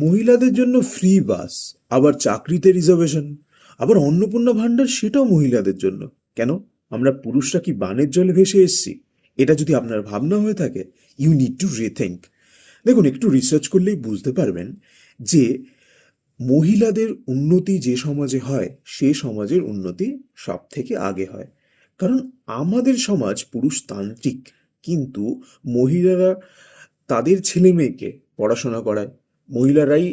মহিলাদের জন্য ফ্রি বাস, আবার চাকরিতে রিজার্ভেশন, আবার অন্নপূর্ণা ভাণ্ডার সেটাও মহিলাদের জন্য। কেন? আমরা পুরুষরা কি বানের জলে ভেসে এসেছি? এটা যদি আপনার ভাবনা হয়ে থাকে, ইউ নিড টু রিথিঙ্ক। দেখুন, একটু রিসার্চ করলেই বুঝতে পারবেন যে মহিলাদের উন্নতি যে সমাজে হয় সে সমাজের উন্নতি সব থেকে আগে হয়। কারণ আমাদের সমাজ পুরুষতান্ত্রিক, কিন্তু মহিলারা তাদের ছেলে মেয়েকে পড়াশোনা করায়। মহিলারাই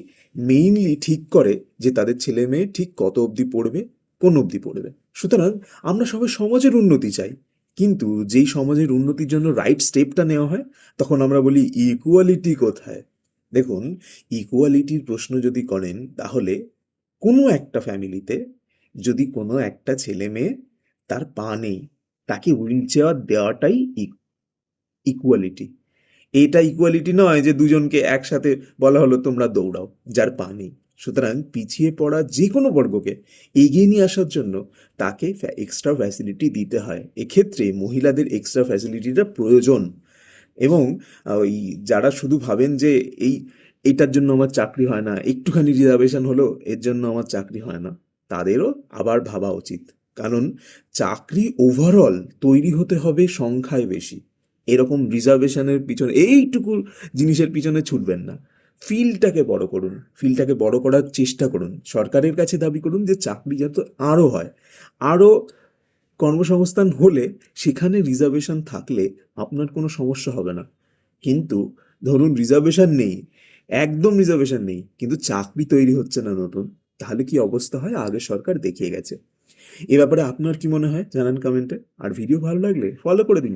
মেইনলি ঠিক করে যে তাদের ছেলে মেয়ে ঠিক কত অবধি পড়বে, কোন অবধি পড়বে। সুতরাং আমরা সবাই সমাজের উন্নতি চাই, কিন্তু যেই সমাজের উন্নতির জন্য রাইট স্টেপটা নেওয়া হয় তখন আমরা বলি ইকুয়ালিটি কোথায়। দেখুন, ইকুয়ালিটির প্রশ্ন যদি করেন তাহলে কোনো একটা ফ্যামিলিতে যদি কোনো একটা ছেলে মেয়ে তার পা নেই, তাকে হুইল চেয়ার দেওয়াটাই ইকুয়ালিটি। এটা ইকুয়ালিটি নয় যে দুজনকে একসাথে বলা হলো তোমরা দৌড়াও যার পা নেই। সুতরাং পিছিয়ে পড়া যে কোনো বর্গকে এগিয়ে নিয়ে আসার জন্য তাকে এক্সট্রা ফ্যাসিলিটি দিতে হয়। এক্ষেত্রে মহিলাদের এক্সট্রা ফ্যাসিলিটিটা প্রয়োজন। এবং ওই যারা শুধু ভাবেন যে এইটার জন্য আমার চাকরি হয় না, একটুখানি রিজার্ভেশন হলো এর জন্য আমার চাকরি হয় না, তাদেরও আবার ভাবা উচিত। কারণ চাকরি ওভারঅল তৈরি হতে হবে সংখ্যায় বেশি। এরকম রিজার্ভেশনের পিছনে এইটুকু জিনিসের পিছনে ছুটবেন না। ফিল্ডটাকে বড় করুন, ফিল্ডটাকে বড় করার চেষ্টা করুন, সরকারের কাছে দাবি করুন যে চাকরি যাতে আরও হয়, আরও কর্মসংস্থান হলে সেখানে রিজার্ভেশন থাকলে আপনার কোনো সমস্যা হবে না। কিন্তু ধরুন রিজার্ভেশন নেই, একদম রিজার্ভেশন নেই, কিন্তু চাকরি তৈরি হচ্ছে না নতুন, তাহলে কি অবস্থা হয় আগে সরকার দেখিয়ে গেছে। এ ব্যাপারে আপনার কি মনে হয় জানান কমেন্টে। আর ভিডিও ভালো লাগলে ফলো করে দিন।